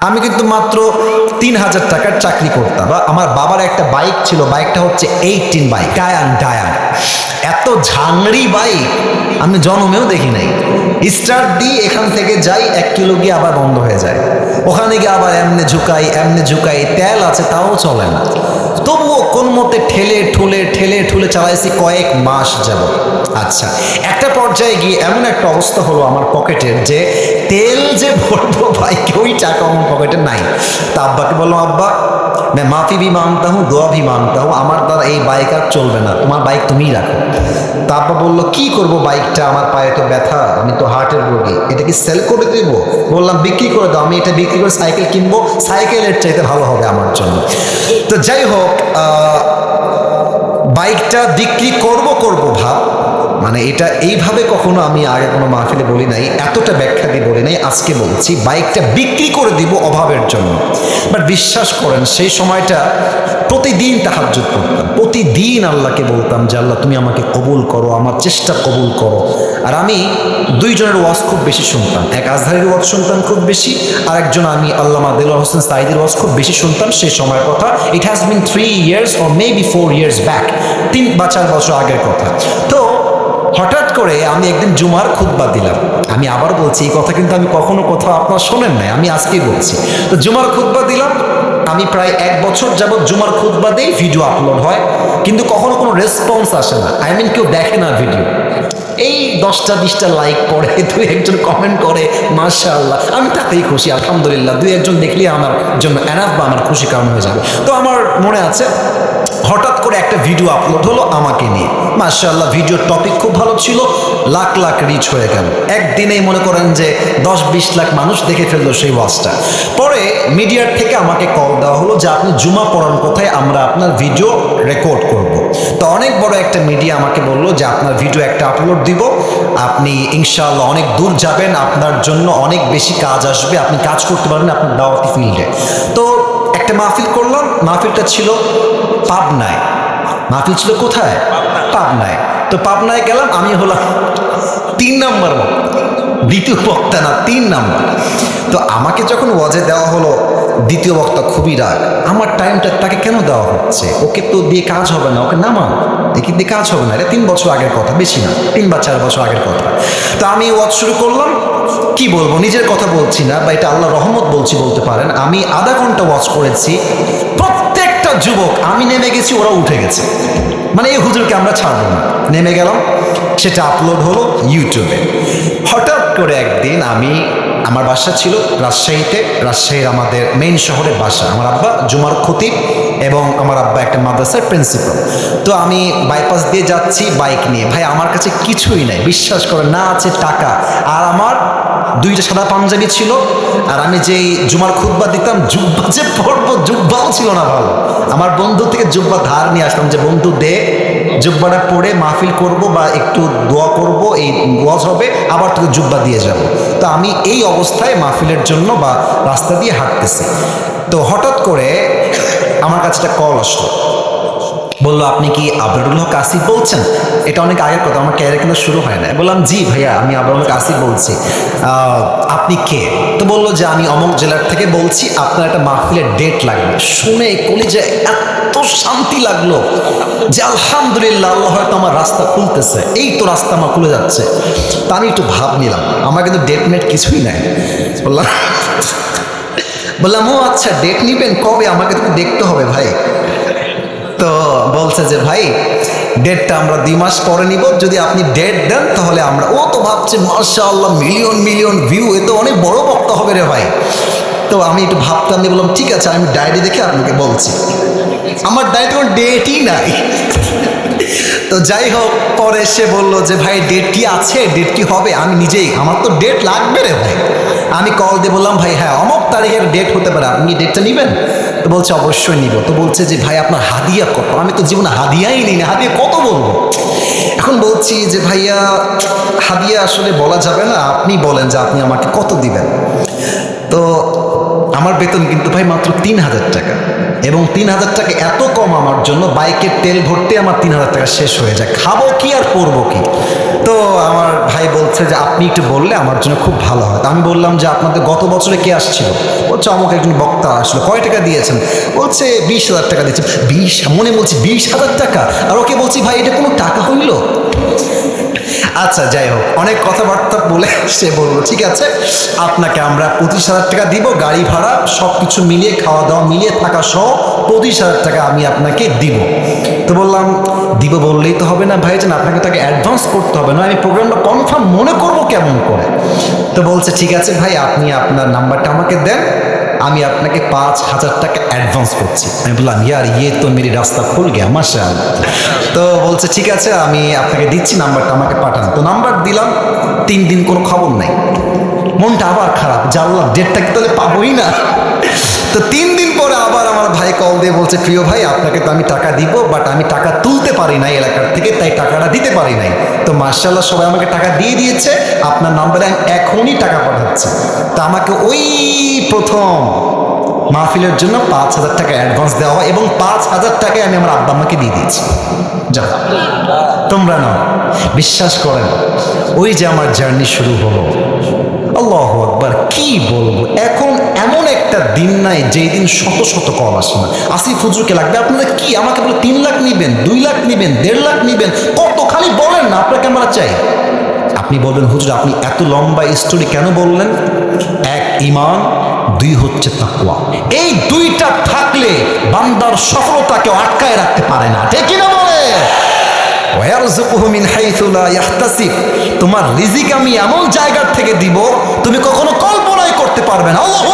আমি কিন্তু মাত্র ৩,০০০ টাকার চাকরি করতাম। আমার বাবার একটা বাইক ছিল, বাইকটা হচ্ছে 18 বাইক, ডায়ান ডায়ান। এত ঝাংড়ি বাইক আমি জন্মেও দেখি নাই। স্টার্ট দিয়ে এখান থেকে যাই 1 কিলো গিয়ে আবার বন্ধ হয়ে যায়, ওখানে গিয়ে আবার এমনি ঝুঁকাই, তেল আছে তাও চলে না। তবুও কোন মতে ঠেলে ঠুলে চালাইছি কয়েক মাস যাব। আচ্ছা, একটা পর্যায়ে গিয়ে এমন একটা অবস্থা হলো আমার পকেটের, যে তেল যে ভরবো বাইকে ওই টাকা আমার পকেটে নাই। তা আব্বাকে বললাম, আব্বা मैं माफ़ी भी मांगता हूँ, দোয়া भी मांगता हूँ, আমার দ্বারা এই বাইক আর চলবে না, তোমার বাইক তুমিই রাখো। তা আব্বা বললো, কি করবো বাইকটা, আমার পায়ে তো ব্যথা, আমি তো হার্টের রোগী, এটা কি সেল করে দেবো? বললাম বিক্রি করে দাও, আমি এটা বিক্রি করে সাইকেল কিনবো, সাইকেলের চাইতে ভালো হবে আমার জন্য। তো যাই হোক, বাইকটা বিক্রি করব ভাব, মানে এটা এইভাবে কখনো আমি আগে কোনো মাহফিলে বলি নাই, এতটা ব্যাখ্যা দিয়ে বলি নাই, আজকে বলছি বাইকটা বিক্রি করে দিব অভাবের জন্য। বাট বিশ্বাস করেন সেই সময়টা প্রতিদিন তাহাজ্জুদ করতাম, প্রতিদিন আল্লাহকে বলতাম যে আল্লাহ তুমি আমাকে কবুল করো, আমার চেষ্টা কবুল করো। আর আমি দুইজনের ওয়াজ খুব বেশি শুনতাম, এক আজহারের ওয়াজ শুনতাম খুব বেশি, আর একজন আমি আল্লামা দেলোয়ার হোসেন সাঈদীর ওয়াজ খুব বেশি শুনতাম সেই সময়ের কথা। It has been 3 years or maybe 4 years back, 3 বা 4 বছর আগের কথা। তো হঠাৎ করে আমি একদিন জুমার খুতবা দিলাম, আমি আবার বলছি এই কথা কিন্তু আমি কখনো কোথাও আপনার শোনেন নাই, আমি আজকেই বলছি। তো জুমার খুতবা দিলাম, আমি প্রায় 1 বছর যাবৎ জুমার খুতবা দিই, ভিডিও আপলোড হয়, কিন্তু কখনো কোনো রেসপন্স আসে না, আই মিন কেউ দেখে না ভিডিও। এই 10টা 20টা লাইক পড়ে, 2-1জন কমেন্ট করে, মাশাআল্লাহ, আমি তাতেই খুশি, আলহামদুলিল্লাহ, 2-1জন দেখলে আমার জন্য এনাফ বা আমার খুশি কারণ হয়ে যাবে। তো আমার মনে আছে হঠাৎ করে একটা ভিডিও আপলোড হলো আমাকে নিয়ে, মাশাআল্লাহ, ভিডিওর টপিক খুব ভালো ছিল, লাখ লাখ রিচ হয়ে গেল, একদিনেই মনে করেন যে 10-20 লাখ মানুষ দেখে ফেললো সেই ওয়াজটা। পরে মিডিয়ার থেকে আমাকে কল দেওয়া হলো যে আপনি জুমা পড়ান কোথায়, আমরা আপনার ভিডিও রেকর্ড করব। তো অনেক বড় একটা মিডিয়া আমাকে বললো যে আপনার ভিডিও একটা আপলোড দিব, আপনি ইনশাআল্লাহ অনেক দূর যাবেন, আপনার জন্য অনেক বেশি কাজ আসবে, আপনি কাজ করতে পারবেন আপনার দাওয়াতি ফিল্ডে। তো একটা মাহফিল করলাম, মাহফিলটা ছিল পাবনায়। মাহফিল ছিল কোথায়? পাবনায়। তো পাবনায় গেলাম, আমি হলাম 3 নাম্বার বক্তা, দ্বিতীয় বক্তা না, 3 নাম্বার। তো আমাকে যখন ওয়াজে দেওয়া হলো, দ্বিতীয় বক্তা খুবই রাগ, আমার টাইমটা তাকে কেন দেওয়া হচ্ছে, ওকে তো দিয়ে কাজ হবে না, ওকে নামান, একে দিয়ে কাজ হবে না, এটা 3 বছর আগের কথা, বেশি না, 3 বা 4 বছর আগের কথা। তো আমি ওয়াজ শুরু করলাম, কি বলবো, নিজের কথা বলছি না বা এটা আল্লাহ রহমত বলছি বলতে পারেন, আমি আধা ঘন্টা ওয়াজ করেছি, প্রত্যেকটা যুবক, আমি নেমে গেছি ওরা উঠে গেছে, মানে এই হুজুরকে আমরা ছাড়বো না, নেমে গেলাম, সেটা আপলোড হলো ইউটিউবে। হঠাৎ করে একদিন আমার বাসা ছিল রাজশাহীতে, রাজশাহীর আমাদের মেইন শহরে বাসা, আমার আব্বা জুমার খতিব এবং আমার আব্বা একটা মাদ্রাসার প্রিন্সিপাল। তো আমি বাইপাস দিয়ে যাচ্ছি বাইক নিয়ে, ভাই আমার কাছে কিছুই নাই, বিশ্বাস করে না আছে টাকা, আর আমার 2টা সাদা পাঞ্জাবি ছিল, আর আমি যেই জুমার খুতবা দিতাম, জুব্বা যে পরবো, জুব্বাও ছিল না ভালো, আমার বন্ধু থেকে জুব্বা ধার নিয়ে আসতাম যে বন্ধু দে, জুব্বাটা পরে মাহফিল করব বা একটু দোয়া করব, এই ওয়াজ হবে, আবার তোকে জুব্বা দিয়ে যাব। তো আমি এই অবস্থায় মাহফিলের জন্য বা রাস্তা দিয়ে হাঁটতেছি, তো হঠাৎ করে আমার কাছে একটা কল আসলো, বললো আপনি কি আবরারুল হক আসিফ বলছেন? এটা অনেক আগের কথা, আমার ক্যারিয়ার কিন্তু শুরু হয় না। বললাম জি ভাইয়া, আমি আবরারুল হক আসিফ বলছি, আপনি কে? তো বললো যে আমি অমুক জেলার থেকে বলছি, আপনার একটা মাহফিলের ডেট লাগবে। শুনে কলিজায় এত শান্তি লাগলো যে আলহামদুলিল্লাহ, আল্লাহ হয়তো আমার রাস্তা খুলতেছে, এই তো রাস্তা আমার খুলে যাচ্ছে। তা আমি একটু ভাব নিলাম, আমার কিন্তু ডেট মেট কিছুই নাই। বললাম ও আচ্ছা, ডেট নিবেন কবে, আমাকে তো দেখতে হবে ভাই। তো বলছে যে ভাই ডেটটা আমরা 2 মাস পরে নিব, যদি আপনি ডেট দেন তাহলে আমরা, ও তো ভাবছে মাশাআল্লাহ মিলিয়ন মিলিয়ন ভিউ, এ তো অনেক বড় বক্তা হবে রে ভাই। তো আমি একটু ভাবতাম, আমি বললাম ঠিক আছে, আমি ডায়েরি দেখে আপনাকে বলছি। আমার ডায়েরিতে কোনো ডেটই নাই। তো যাই হোক, পরে সে বললো যে ভাই ডেট কি আছে, ডেট কি হবে, আমি নিজেই, আমার তো ডেট লাগবে রে ভাই। আমি কল দিয়ে বললাম ভাই হ্যাঁ অমুক তারিখের ডেট হতে পারে, আপনি ডেটটা নেবেন? তো বলছে অবশ্যই নিব। তো বলছে যে ভাই আপনার হাদিয়া কত? আমি তো জীবনে হাদিয়াই নিই না, হাদিয়া কত বলবো। এখন বলছি যে ভাইয়া হাদিয়া আসলে বলা যাবে না, আপনি বলেন যে আপনি আমাকে কত দিবেন। তো আমার বেতন কিন্তু ভাই মাত্র 3,000 টাকা, এবং 3,000 টাকা এত কম আমার জন্য, বাইকের তেল ভরতে আমার 3,000 টাকা শেষ হয়ে যায়, খাবো কি আর পরবো কি? তো আমার ভাই বলছে যে আপনি একটু বললে আমার জন্য খুব ভালো হয়। আমি বললাম যে আপনাদের গত বছরে কে আসছিল? বলছে আমাকে একজন বক্তা আসলো। কয় টাকা দিয়েছেন? বলছে 20,000 টাকা দিয়েছে। মনে বলছি 20,000 টাকা, আর ওকে বলছি ভাই এটা কোনো টাকা হইল? আচ্ছা যাই হোক, অনেক কথাবার্তা বলে সে বললো ঠিক আছে আপনাকে আমরা 25,000 টাকা দিব, গাড়ি ভাড়া সব কিছু মিলিয়ে, খাওয়া দাওয়া মিলিয়ে, থাকা সহ 25,000 টাকা আমি আপনাকে দিব। তো বললাম দিব বললেই তো হবে না ভাইজান, আপনাকে তাকে অ্যাডভান্স করতে হবে, না আমি প্রোগ্রামটা কনফার্ম মনে করব কেমন করে? তো বলছে ঠিক আছে ভাই, আপনি আপনার নাম্বারটা আমাকে দেন, আমি আপনাকে 5,000 টাকা অ্যাডভান্স করছি। আমি বললাম ইয়ার ইয়ে তো মেরি রাস্তা খুল গিয়া মাশাআল্লাহ। তো বলছে ঠিক আছে আমি আপনাকে দিচ্ছি, নাম্বারটা আমাকে পাঠান। তো নাম্বার দিলাম, 3 দিন কোনো খবর নাই। মনটা আবার খারাপ, জানলাম ডেটটা কি তাহলে পাবোই না। তো 3 দিন পরে আবার আমার ভাই কল দিয়ে বলছে প্রিয় ভাই আপনাকে তো আমি টাকা দিব, বাট আমি টাকা তুলতে পারি নাই এলাকার থেকে, তাই টাকাটা দিতে পারি নাই। তো মাশাআল্লাহ সবাই আমাকে টাকা দিয়ে দিয়েছে, আপনার নাম্বারে আমি এখনই টাকা পাঠাচ্ছি। তো আমাকে ওই প্রথম মাহফিলের জন্য 5,000 টাকা অ্যাডভান্স দেওয়া হয়, এবং 5,000 টাকায় আমি আমার আব্বা আম্মাকে দিয়ে দিয়েছি। যাও তোমরা নাও। বিশ্বাস করেন ওই যে আমার জার্নি শুরু হলো, আল্লাহু আকবার, কি বলবো, এখন এমন একটা দিন নাই যেই দিন শত শত কল আসে না। আসিফ হুজুরকে লাগবে আপনারা কি, আমাকে বলে 3 লাখ নিবেন, 2 লাখ নিবেন, 1.5 লাখ নিবেন, কত খালি বলেন না আপনাকে আমরা চাই। আপনি বলবেন হুজুর আপনি এত লম্বা স্টোরি কেন বললেন? 1 ঈমান, 2 হচ্ছে তাকওয়া। এই 2টা থাকলে বান্দার সফলতাকেও আটকায় রাখতে পারে না, ঠিক কিনা বলে? ওয়ারযুকুহু মিন হাইথু লা ইয়াহতাসিব, তোমার রিজিক আমি এমন জায়গার থেকে দিব তুমি কখনো কল্পনাই করতে পারবে না। আল্লাহু